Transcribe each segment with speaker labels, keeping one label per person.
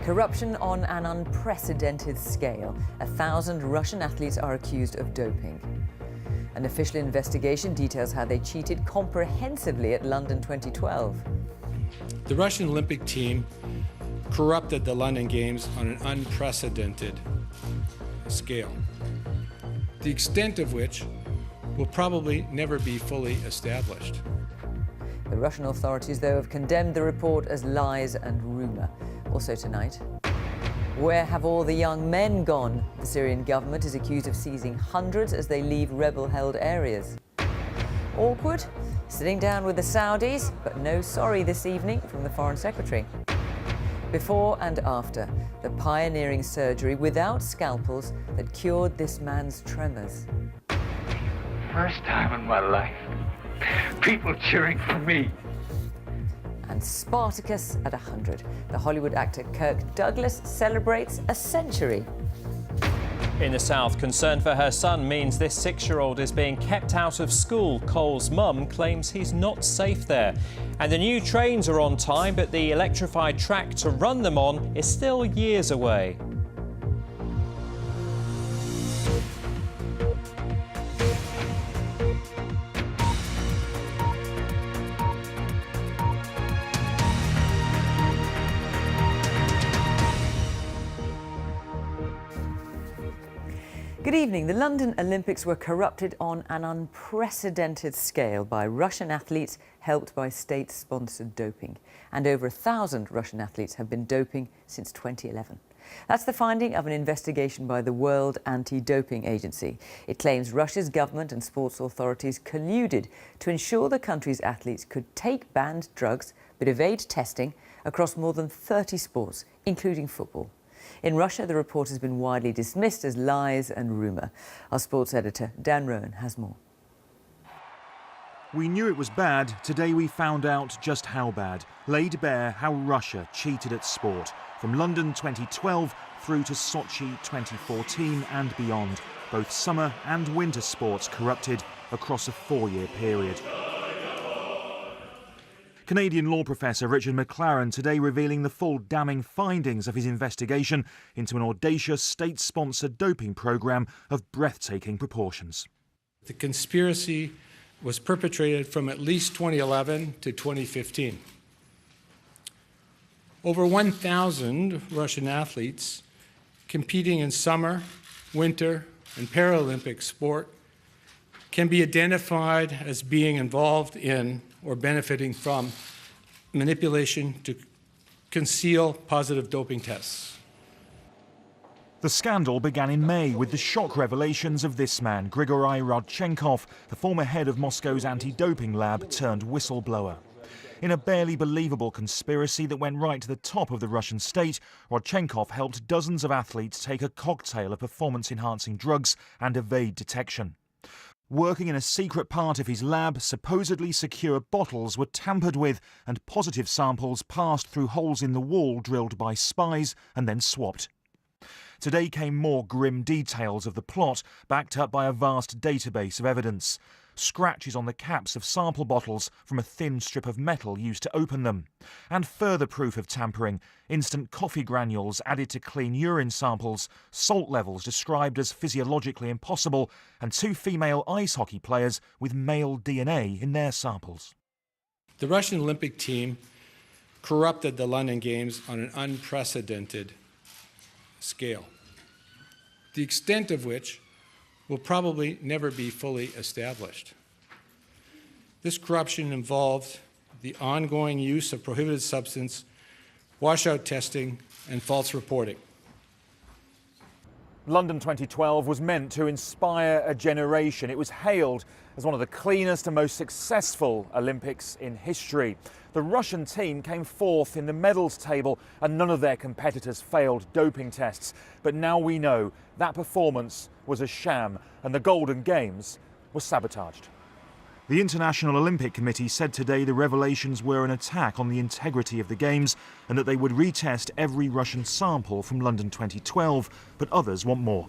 Speaker 1: Corruption on an unprecedented scale. 1,000 Russian athletes are accused of doping. An official investigation details how they cheated comprehensively at London 2012.
Speaker 2: The Russian Olympic team corrupted the London Games on an unprecedented scale, the extent of which will probably never be fully established.
Speaker 1: The Russian authorities, though, have condemned the report as lies and rumour. Also tonight, where have all the young men gone? The Syrian government is accused of seizing hundreds as they leave rebel-held areas. Awkward? Sitting down with the Saudis, but no sorry this evening from the Foreign Secretary. Before and after, the pioneering surgery without scalpels that cured this man's tremors.
Speaker 3: First time in my life, people cheering for me.
Speaker 1: And Spartacus at 100. The Hollywood actor Kirk Douglas celebrates a century.
Speaker 4: In the south, concern for her son means this 6-year-old is being kept out of school. Cole's mum claims he's not safe there. And the new trains are on time, but the electrified track to run them on is still years away.
Speaker 1: Good evening. The London Olympics were corrupted on an unprecedented scale by Russian athletes helped by state-sponsored doping. And over 1,000 Russian athletes have been doping since 2011. That's the finding of an investigation by the World Anti-Doping Agency. It claims Russia's government and sports authorities colluded to ensure the country's athletes could take banned drugs but evade testing across more than 30 sports, including football. In Russia, the report has been widely dismissed as lies and rumour. Our sports editor, Dan Rowan, has more.
Speaker 5: We knew it was bad. Today we found out just how bad. Laid bare how Russia cheated at sport. From London 2012 through to Sochi 2014 and beyond. Both summer and winter sports corrupted across a 4-year period. Canadian law professor Richard McLaren today revealing the full damning findings of his investigation into an audacious state-sponsored doping programme of breathtaking proportions.
Speaker 2: The conspiracy was perpetrated from at least 2011 to 2015. Over 1,000 Russian athletes competing in summer, winter, and Paralympic sport can be identified as being involved in or benefiting from manipulation to conceal positive doping tests.
Speaker 5: The scandal began in May with the shock revelations of this man, Grigory Rodchenkov, the former head of Moscow's anti-doping lab turned whistleblower. In a barely believable conspiracy that went right to the top of the Russian state, Rodchenkov helped dozens of athletes take a cocktail of performance-enhancing drugs and evade detection. Working in a secret part of his lab, supposedly secure bottles were tampered with and positive samples passed through holes in the wall drilled by spies and then swapped. Today came more grim details of the plot, backed up by a vast database of evidence. Scratches on the caps of sample bottles from a thin strip of metal used to open them. And further proof of tampering, instant coffee granules added to clean urine samples, salt levels described as physiologically impossible, and 2 female ice hockey players with male DNA in their samples.
Speaker 2: The Russian Olympic team corrupted the London Games on an unprecedented scale, the extent of which will probably never be fully established. This corruption involved the ongoing use of prohibited substance, washout testing, and false reporting.
Speaker 5: London 2012 was meant to inspire a generation. It was hailed as one of the cleanest and most successful Olympics in history. The Russian team came fourth in the medals table and none of their competitors failed doping tests. But now we know that performance was a sham and the Golden Games were sabotaged. The International Olympic Committee said today the revelations were an attack on the integrity of the Games and that they would retest every Russian sample from London 2012, but others want more.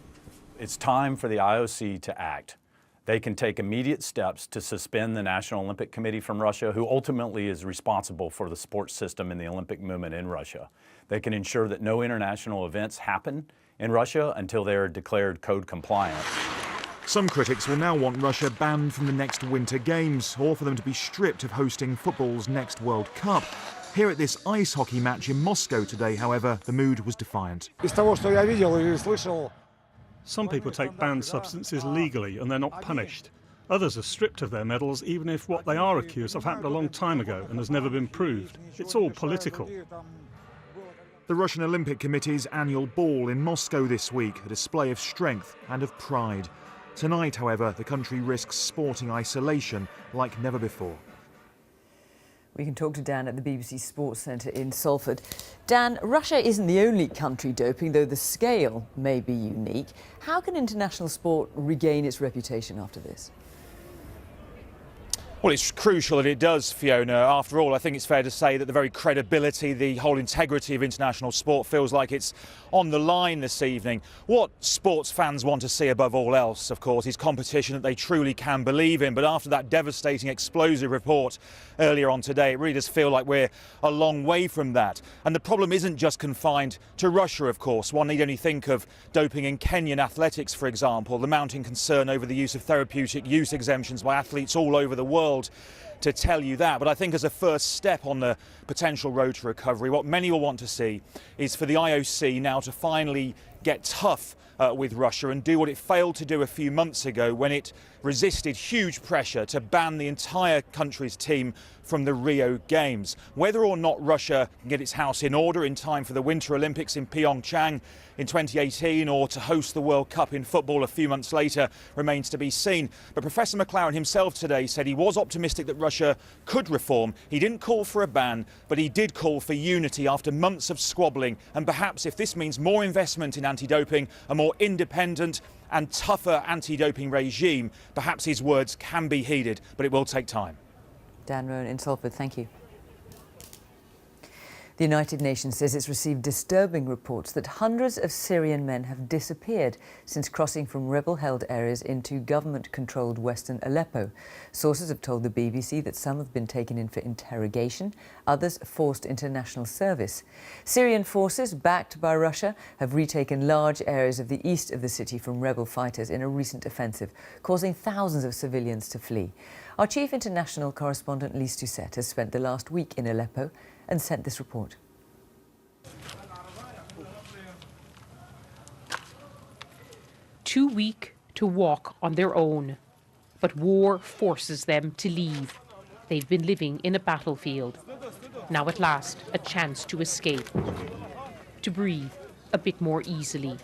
Speaker 6: It's time for the IOC to act. they can take immediate steps to suspend the National Olympic Committee from Russia, who ultimately is responsible for the sports system and the Olympic movement in Russia. They can ensure that no international events happen in Russia until they are declared code compliant.
Speaker 5: Some critics will now want Russia banned from the next Winter Games, or for them to be stripped of hosting football's next World Cup. Here at this ice hockey match in Moscow today, however, the mood was defiant.
Speaker 7: Some people take banned substances legally and they're not punished. Others are stripped of their medals even if what they are accused of happened a long time ago and has never been proved. It's all political.
Speaker 5: The Russian Olympic Committee's annual ball in Moscow this week, a display of strength and of pride. Tonight, however, the country risks sporting isolation like never before.
Speaker 1: We can talk to Dan at the BBC Sports Centre in Salford. Dan, Russia isn't the only country doping, though the scale may be unique. How can international sport regain its reputation after this?
Speaker 8: Well, it's crucial that it does, Fiona. After all, I think it's fair to say that the very credibility, the whole integrity of international sport feels like it's on the line this evening. What sports fans want to see above all else, of course, is competition that they truly can believe in. But after that devastating, explosive report earlier on today, it really does feel like we're a long way from that. And the problem isn't just confined to Russia, of course. One need only think of doping in Kenyan athletics, for example, the mounting concern over the use of therapeutic use exemptions by athletes all over the world to tell you that. But I think as a first step on the potential road to recovery, what many will want to see is for the IOC now to finally get tough with Russia and do what it failed to do a few months ago when it resisted huge pressure to ban the entire country's team from the Rio Games. Whether or not Russia can get its house in order in time for the Winter Olympics in Pyeongchang in 2018 or to host the World Cup in football a few months later remains to be seen. But Professor McLaren himself today said he was optimistic that Russia could reform. He didn't call for a ban, but he did call for unity after months of squabbling. And perhaps if this means more investment in anti-doping, a more independent and tougher anti-doping regime, perhaps his words can be heeded, but it will take time.
Speaker 1: Dan Roan in Salford, thank you. The United Nations says it's received disturbing reports that hundreds of Syrian men have disappeared since crossing from rebel-held areas into government-controlled western Aleppo. Sources have told the BBC that some have been taken in for interrogation, others forced into national service. Syrian forces, backed by Russia, have retaken large areas of the east of the city from rebel fighters in a recent offensive, causing thousands of civilians to flee. Our chief international correspondent, Lise Doucette, has spent the last week in Aleppo and sent this report.
Speaker 9: Too weak to walk on their own, but war forces them to leave. They've been living in a battlefield. Now at last, a chance to escape, to breathe a bit more easily.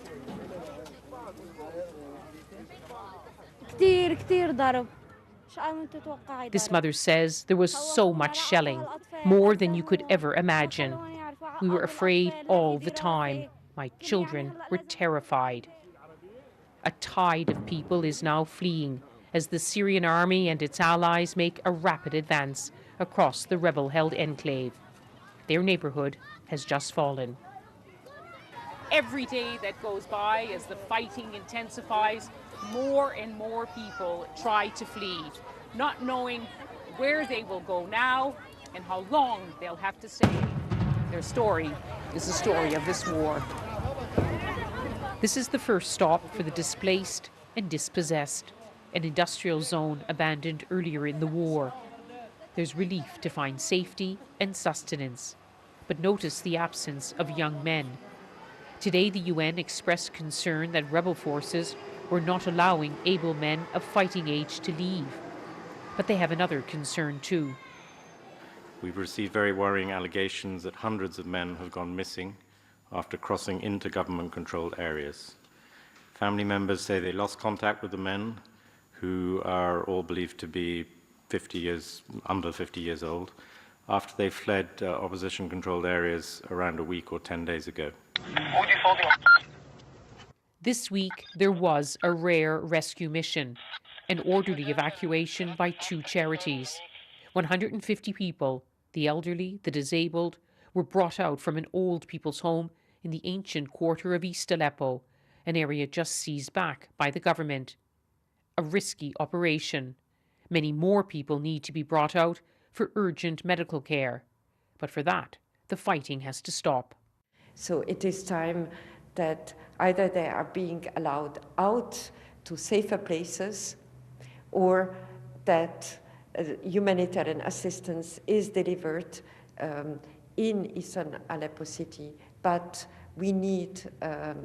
Speaker 9: This mother says there was so much shelling, more than you could ever imagine. We were afraid all the time. My children were terrified. A tide of people is now fleeing as the Syrian army and its allies make a rapid advance across the rebel-held enclave. Their neighborhood has just fallen. Every day that goes by, as the fighting intensifies, more and more people try to flee, not knowing where they will go now and how long they'll have to stay. Their story is the story of this war. This is the first stop for the displaced and dispossessed, an industrial zone abandoned earlier in the war. There's relief to find safety and sustenance, but notice the absence of young men. Today, the UN expressed concern that rebel forces were not allowing able men of fighting age to leave. But they have another concern too.
Speaker 10: We've received very worrying allegations that hundreds of men have gone missing after crossing into government-controlled areas. Family members say they lost contact with the men, who are all believed to be under 50 years old, after they fled opposition-controlled areas around a week or 10 days ago.
Speaker 9: This week, there was a rare rescue mission, an orderly evacuation by 2 charities. 150 people, the elderly, the disabled, were brought out from an old people's home in the ancient quarter of East Aleppo, an area just seized back by the government. a risky operation. Many more people need to be brought out for urgent medical care. But for that, the fighting has to stop.
Speaker 11: So it is time that either they are being allowed out to safer places, or that humanitarian assistance is delivered in eastern Aleppo city, but we need a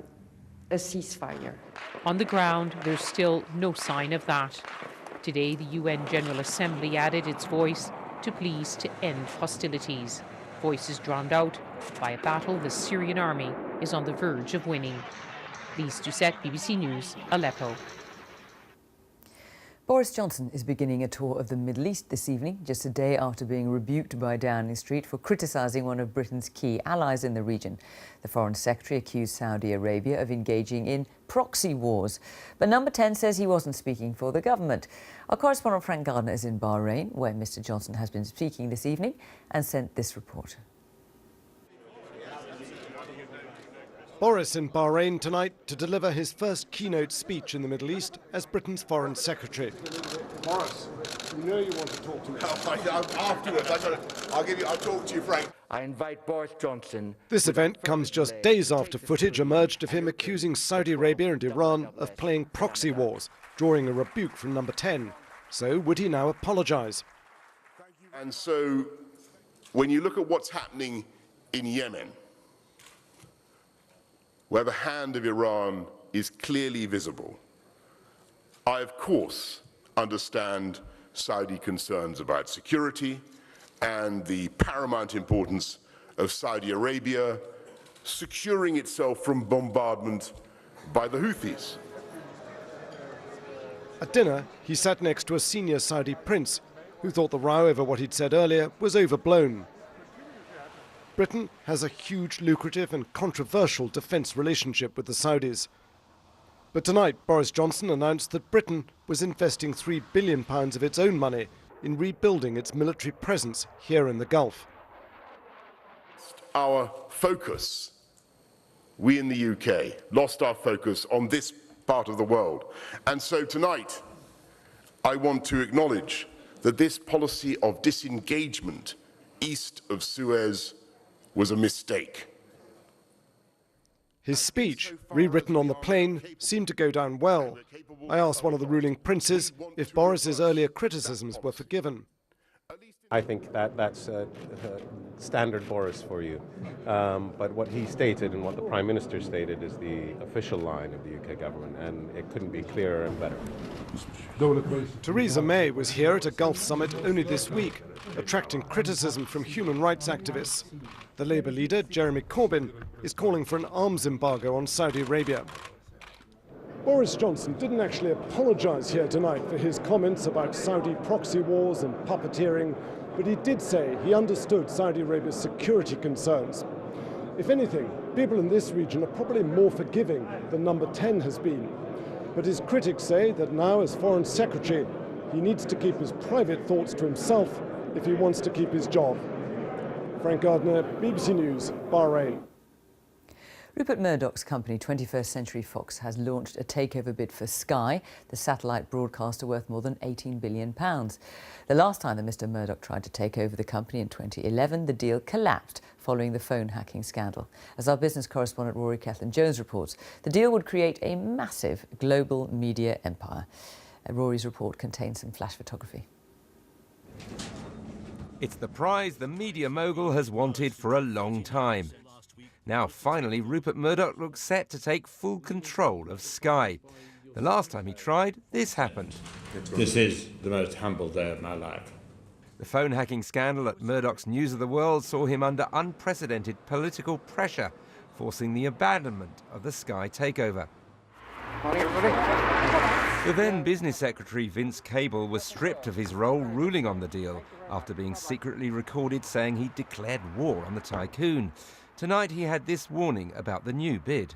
Speaker 11: ceasefire.
Speaker 9: On the ground, there's still no sign of that. Today, the UN General Assembly added its voice to pleas to end hostilities. Voices drowned out by a battle the Syrian army is on the verge of winning. Lise Doucette, BBC News, Aleppo.
Speaker 1: Boris Johnson is beginning a tour of the Middle East this evening, just a day after being rebuked by Downing Street for criticising one of Britain's key allies in the region. The Foreign Secretary accused Saudi Arabia of engaging in proxy wars. But Number 10 says he wasn't speaking for the government. Our correspondent Frank Gardner is in Bahrain, where Mr Johnson has been speaking this evening, and sent this report.
Speaker 12: Boris in Bahrain tonight to deliver his first keynote speech in the Middle East as Britain's Foreign Secretary.
Speaker 13: Boris, you know you want to talk to me. Afterwards, I'll talk to you, Frank. I invite Boris Johnson.
Speaker 12: This event comes just days after footage emerged of him accusing Saudi Arabia and Iran of playing proxy wars, drawing a rebuke from Number 10. So would he now apologise?
Speaker 13: And so, when you look at what's happening in Yemen, where the hand of Iran is clearly visible, I, of course, understand Saudi concerns about security and the paramount importance of Saudi Arabia securing itself from bombardment by the Houthis.
Speaker 12: At dinner, he sat next to a senior Saudi prince who thought the row over what he'd said earlier was overblown. Britain has a huge, lucrative and controversial defence relationship with the Saudis. But tonight, Boris Johnson announced that Britain was investing £3 billion of its own money in rebuilding its military presence here in the Gulf.
Speaker 13: Our focus, we in the UK, lost our focus on this part of the world. And so tonight, I want to acknowledge that this policy of disengagement east of Suez was a mistake.
Speaker 12: His speech, rewritten on the plane, seemed to go down well. I asked one of the ruling princes if Boris's earlier criticisms were forgiven.
Speaker 14: I think that's standard Boris for you. But what he stated and what the Prime Minister stated is the official line of the UK government, and it couldn't be clearer and better.
Speaker 12: Theresa May was here at a Gulf summit only this week, attracting criticism from human rights activists. The Labour leader, Jeremy Corbyn, is calling for an arms embargo on Saudi Arabia. Boris Johnson didn't actually apologise here tonight for his comments about Saudi proxy wars and puppeteering, but he did say he understood Saudi Arabia's security concerns. If anything, people in this region are probably more forgiving than Number 10 has been. But his critics say that now, as Foreign Secretary, he needs to keep his private thoughts to himself if he wants to keep his job. Frank Gardner, BBC News, Bahrain.
Speaker 1: Rupert Murdoch's company, 21st Century Fox, has launched a takeover bid for Sky, the satellite broadcaster worth more than £18 billion. The last time that Mr Murdoch tried to take over the company in 2011, the deal collapsed following the phone hacking scandal. As our business correspondent Rory Kethlin-Jones reports, the deal would create a massive global media empire. Rory's report contains some flash photography.
Speaker 15: It's the prize the media mogul has wanted for a long time. Now, finally, Rupert Murdoch looks set to take full control of Sky. The last time he tried, this happened.
Speaker 16: This is the most humble day of my life.
Speaker 15: The phone hacking scandal at Murdoch's News of the World saw him under unprecedented political pressure, forcing the abandonment of the Sky takeover.
Speaker 17: Morning, everybody.
Speaker 15: The then Business Secretary Vince Cable was stripped of his role ruling on the deal after being secretly recorded saying he declared war on the tycoon. Tonight he had this warning about the new bid.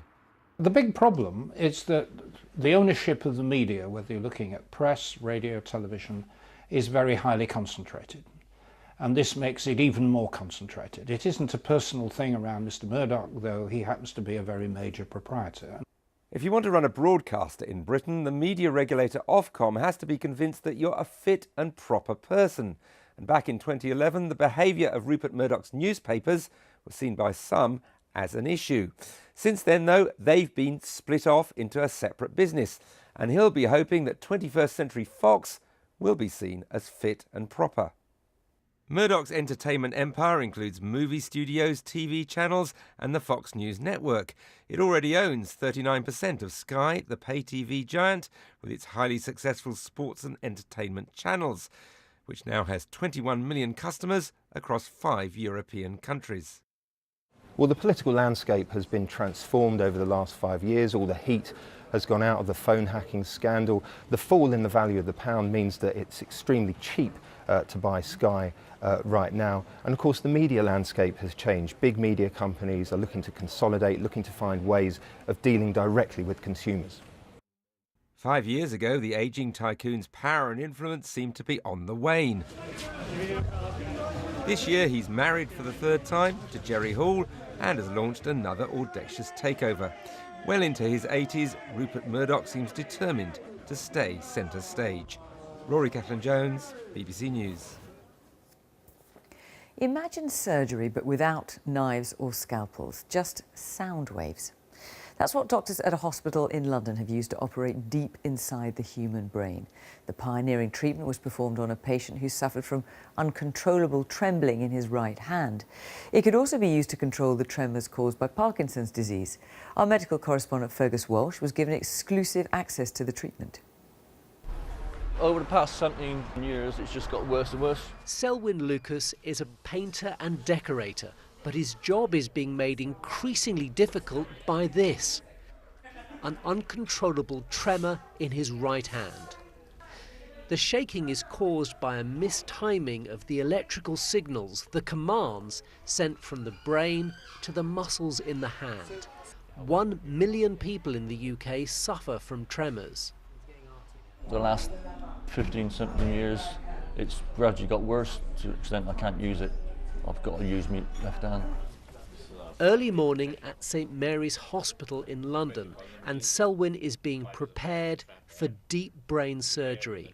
Speaker 18: The big problem is that the ownership of the media, whether you're looking at press, radio, television, is very highly concentrated. And this makes it even more concentrated. It isn't a personal thing around Mr Murdoch, though he happens to be a very major proprietor.
Speaker 15: If you want to run a broadcaster in Britain, the media regulator Ofcom has to be convinced that you're a fit and proper person. And back in 2011, the behaviour of Rupert Murdoch's newspapers was seen by some as an issue. Since then, though, they've been split off into a separate business, and he'll be hoping that 21st Century Fox will be seen as fit and proper. Murdoch's entertainment empire includes movie studios, TV channels and the Fox News network. It already owns 39% of Sky, the pay TV giant, with its highly successful sports and entertainment channels, which now has 21 million customers across 5 European countries.
Speaker 19: Well, the political landscape has been transformed over the last 5 years. All the heat has gone out of the phone hacking scandal. The fall in the value of the pound means that it's extremely cheap to buy Sky right now. And of course the media landscape has changed. Big media companies are looking to consolidate, looking to find ways of dealing directly with consumers.
Speaker 15: 5 years ago, the ageing tycoon's power and influence seemed to be on the wane. This year he's married for the third time to Jerry Hall and has launched another audacious takeover. Well into his 80s, Rupert Murdoch seems determined to stay centre stage. Rory Catlin-Jones, BBC News.
Speaker 1: Imagine surgery but without knives or scalpels, just sound waves. That's what doctors at a hospital in London have used to operate deep inside the human brain. The pioneering treatment was performed on a patient who suffered from uncontrollable trembling in his right hand. It could also be used to control the tremors caused by Parkinson's disease. Our medical correspondent Fergus Walsh was given exclusive access to the treatment.
Speaker 20: Over the past 17 years, it's just got worse and worse.
Speaker 21: Selwyn Lucas is a painter and decorator, but his job is being made increasingly difficult by this: an uncontrollable tremor in his right hand. The shaking is caused by a mistiming of the electrical signals, the commands sent from the brain to the muscles in the hand. 1 million people in the UK suffer from tremors.
Speaker 20: The last 15, 17 years, it's gradually got worse to the extent I can't use it. I've got to use my left hand.
Speaker 21: Early morning at St Mary's Hospital in London, and Selwyn is being prepared for deep brain surgery.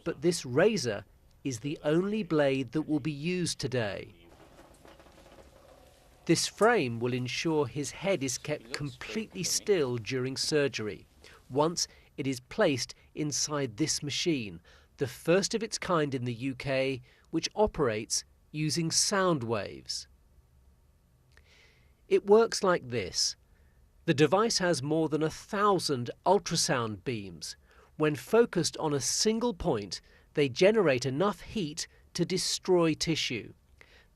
Speaker 21: But this razor is the only blade that will be used today. This frame will ensure his head is kept completely still during surgery. Once it is placed inside this machine, the first of its kind in the UK, which operates using sound waves. It works like this. The device has more than 1,000 ultrasound beams. When focused on a single point, they generate enough heat to destroy tissue.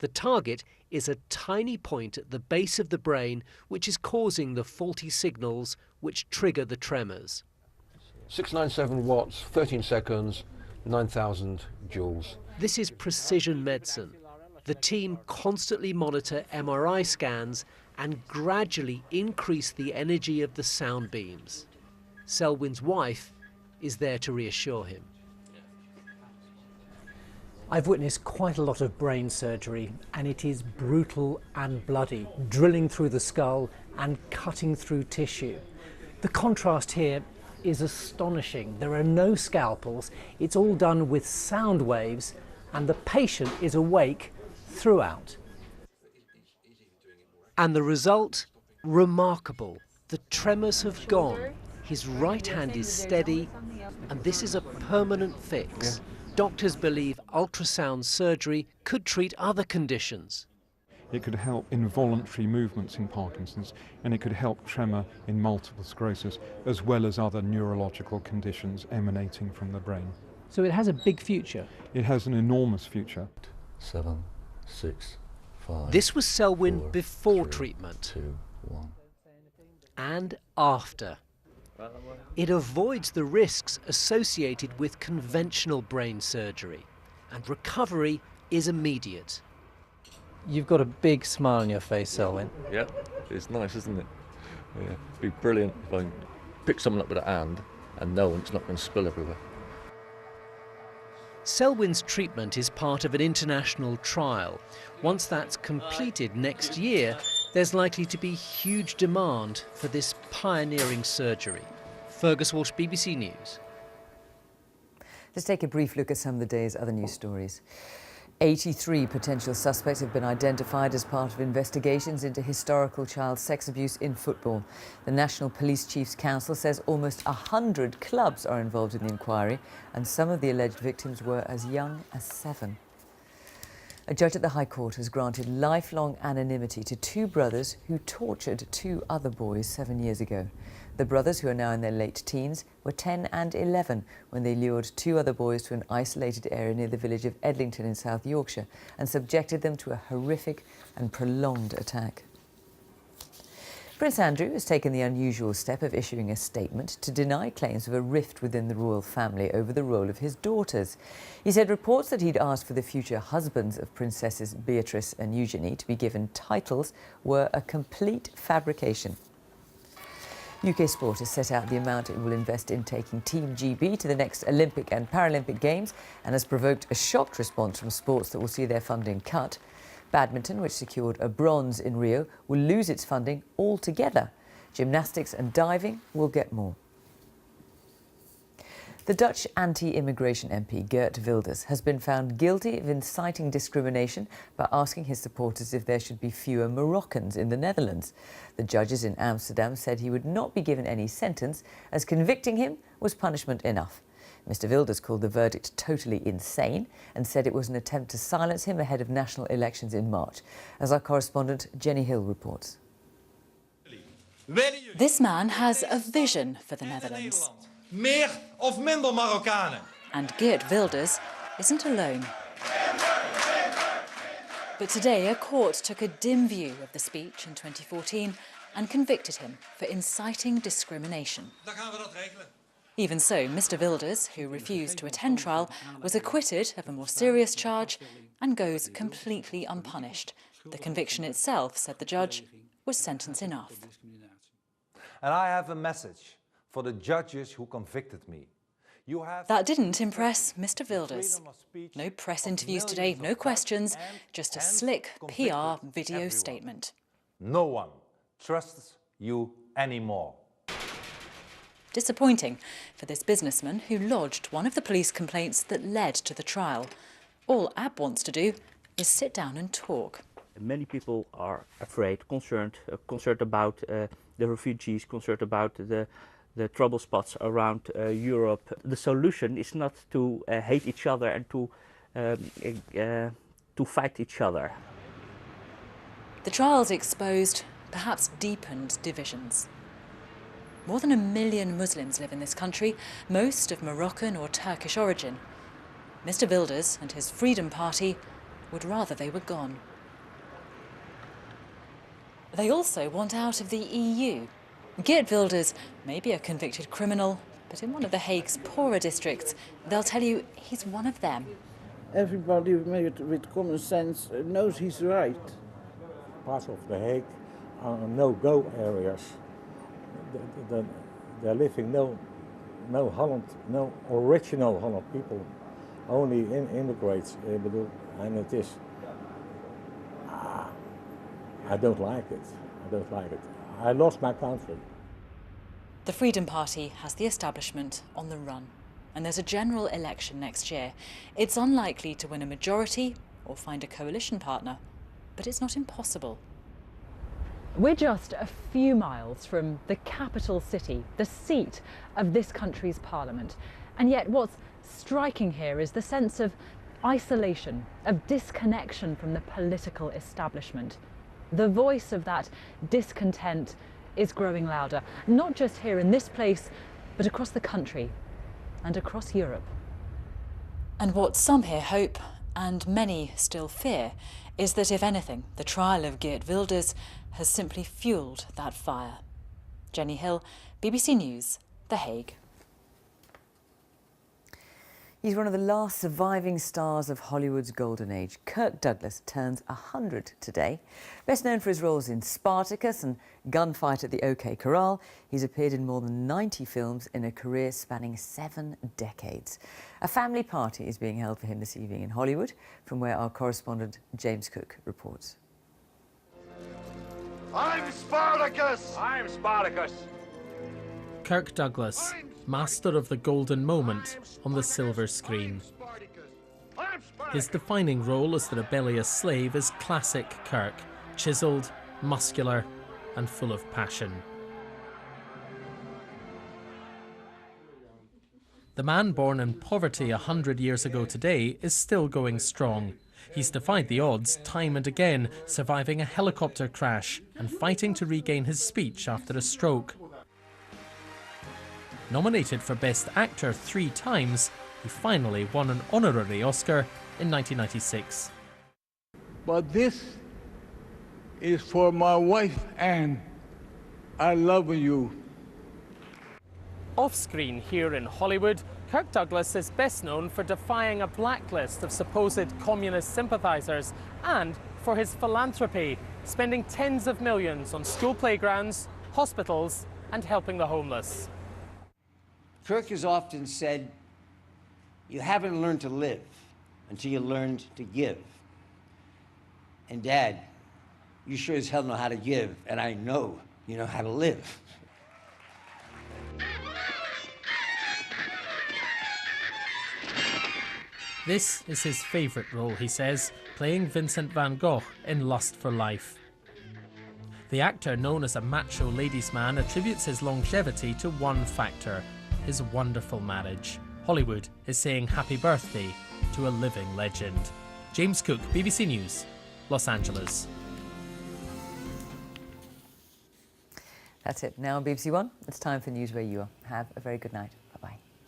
Speaker 21: The target is a tiny point at the base of the brain, which is causing the faulty signals which trigger the tremors.
Speaker 20: 697 watts, 13 seconds, 9,000 joules.
Speaker 21: This is precision medicine. The team constantly monitor MRI scans and gradually increase the energy of the sound beams. Selwyn's wife is there to reassure him.
Speaker 22: I've witnessed quite a lot of brain surgery, and it is brutal and bloody, drilling through the skull and cutting through tissue. The contrast here is astonishing. There are no scalpels, it's all done with sound waves, and the patient is awake throughout.
Speaker 21: And the result? Remarkable. The tremors have gone. His right hand is steady, and this is a permanent fix. Doctors believe ultrasound surgery could treat other conditions.
Speaker 23: It could help involuntary movements in Parkinson's, and it could help tremor in multiple sclerosis, as well as other neurological conditions emanating from the brain.
Speaker 22: So it has a big future.
Speaker 23: It has an enormous future.
Speaker 20: 7, 6, 5.
Speaker 21: This was Selwyn
Speaker 20: 4,
Speaker 21: before
Speaker 20: 3,
Speaker 21: treatment.
Speaker 20: 2, 1.
Speaker 21: And after. It avoids the risks associated with conventional brain surgery, and recovery is immediate.
Speaker 22: You've got a big smile on your face, Selwyn.
Speaker 20: Yeah, it's nice, isn't it? Yeah, it'd be brilliant if I can pick someone up with a hand and know it's not going to spill everywhere.
Speaker 21: Selwyn's treatment is part of an international trial. Once that's completed next year, there's likely to be huge demand for this pioneering surgery. Fergus Walsh, BBC News.
Speaker 1: Let's take a brief look at some of the day's other news stories. 83 potential suspects have been identified as part of investigations into historical child sex abuse in football. The National Police Chiefs Council says almost 100 clubs are involved in the inquiry, and some of the alleged victims were as young as 7. A judge at the High Court has granted lifelong anonymity to 2 brothers who tortured 2 other boys 7 years ago. The brothers, who are now in their late teens, were 10 and 11 when they lured 2 other boys to an isolated area near the village of Edlington in South Yorkshire and subjected them to a horrific and prolonged attack. Prince Andrew has taken the unusual step of issuing a statement to deny claims of a rift within the royal family over the role of his daughters. He said reports that he'd asked for the future husbands of Princesses Beatrice and Eugenie to be given titles were a complete fabrication. UK Sport has set out the amount it will invest in taking Team GB to the next Olympic and Paralympic Games and has provoked a shocked response from sports that will see their funding cut. Badminton, which secured a bronze in Rio, will lose its funding altogether. Gymnastics and diving will get more. The Dutch anti-immigration MP Geert Wilders has been found guilty of inciting discrimination by asking his supporters if there should be fewer Moroccans in the Netherlands. The judges in Amsterdam said he would not be given any sentence, as convicting him was punishment enough. Mr Wilders called the verdict totally insane and said it was an attempt to silence him ahead of national elections in March, as our correspondent Jenny Hill reports.
Speaker 2: This man has a vision for the Netherlands.
Speaker 3: Meer of minder Marokkanen.
Speaker 2: And Geert Wilders isn't alone. But today a court took a dim view of the speech in 2014 and convicted him for inciting discrimination. Even so, Mr Wilders, who refused to attend trial, was acquitted of a more serious charge and goes completely unpunished. The conviction itself, said the judge, was sentence enough.
Speaker 4: And I have a message for the judges who convicted me.
Speaker 2: That didn't impress Mr Wilders. No press interviews today, no questions, just a slick PR video statement.
Speaker 4: No one trusts you anymore.
Speaker 2: Disappointing for this businessman who lodged one of the police complaints that led to the trial. All AB wants to do is sit down and talk.
Speaker 24: Many people are afraid, concerned about the refugees, concerned about the trouble spots around Europe. The solution is not to hate each other and to fight each other.
Speaker 2: The trials exposed, perhaps deepened, divisions. More than 1 million Muslims live in this country, most of Moroccan or Turkish origin. Mr Wilders and his Freedom Party would rather they were gone. They also want out of the EU. Geert Wilders may be a convicted criminal, but in one of The Hague's poorer districts, they'll tell you he's one of them.
Speaker 25: Everybody with common sense knows he's right.
Speaker 26: Parts of The Hague are no-go areas. They're living no Holland, no original Holland people, only immigrants. And it is, I don't like it. I don't like it. I lost my country.
Speaker 2: The Freedom Party has the establishment on the run, and there's a general election next year. It's unlikely to win a majority or find a coalition partner, but it's not impossible.
Speaker 27: We're just a few miles from the capital city, the seat of this country's parliament. And yet what's striking here is the sense of isolation, of disconnection from the political establishment. The voice of that discontent is growing louder, not just here in this place, but across the country and across Europe.
Speaker 2: And what some here hope, and many still fear, is that if anything, the trial of Geert Wilders has simply fuelled that fire. Jenny Hill, BBC News, The Hague.
Speaker 1: He's one of the last surviving stars of Hollywood's golden age. Kirk Douglas turns 100 today. Best known for his roles in Spartacus and Gunfight at the OK Corral, he's appeared in more than 90 films in a career spanning 7 decades. A family party is being held for him this evening in Hollywood, from where our correspondent James Cook reports.
Speaker 5: I'm Spartacus! I'm Spartacus!
Speaker 21: Kirk Douglas, master of the golden moment on the silver screen. His defining role as the rebellious slave is classic Kirk, chiselled, muscular, and full of passion. The man born in poverty 100 years ago today is still going strong. He's defied the odds time and again, surviving a helicopter crash and fighting to regain his speech after a stroke. Nominated for Best Actor 3 times, he finally won an honorary Oscar in 1996.
Speaker 6: But this is for my wife, Anne. I love you.
Speaker 21: Off-screen here in Hollywood, Kirk Douglas is best known for defying a blacklist of supposed communist sympathizers and for his philanthropy, spending tens of millions on school playgrounds, hospitals, and helping the homeless.
Speaker 7: Kirk has often said, you haven't learned to live until you learned to give. And Dad, you sure as hell know how to give, and I know you know how to live.
Speaker 21: This is his favourite role, he says, playing Vincent van Gogh in Lust for Life. The actor, known as a macho ladies' man, attributes his longevity to one factor: his wonderful marriage. Hollywood is saying happy birthday to a living legend. James Cook, BBC News, Los Angeles.
Speaker 1: That's it. Now on BBC One, it's time for News Where You Are. Have a very good night.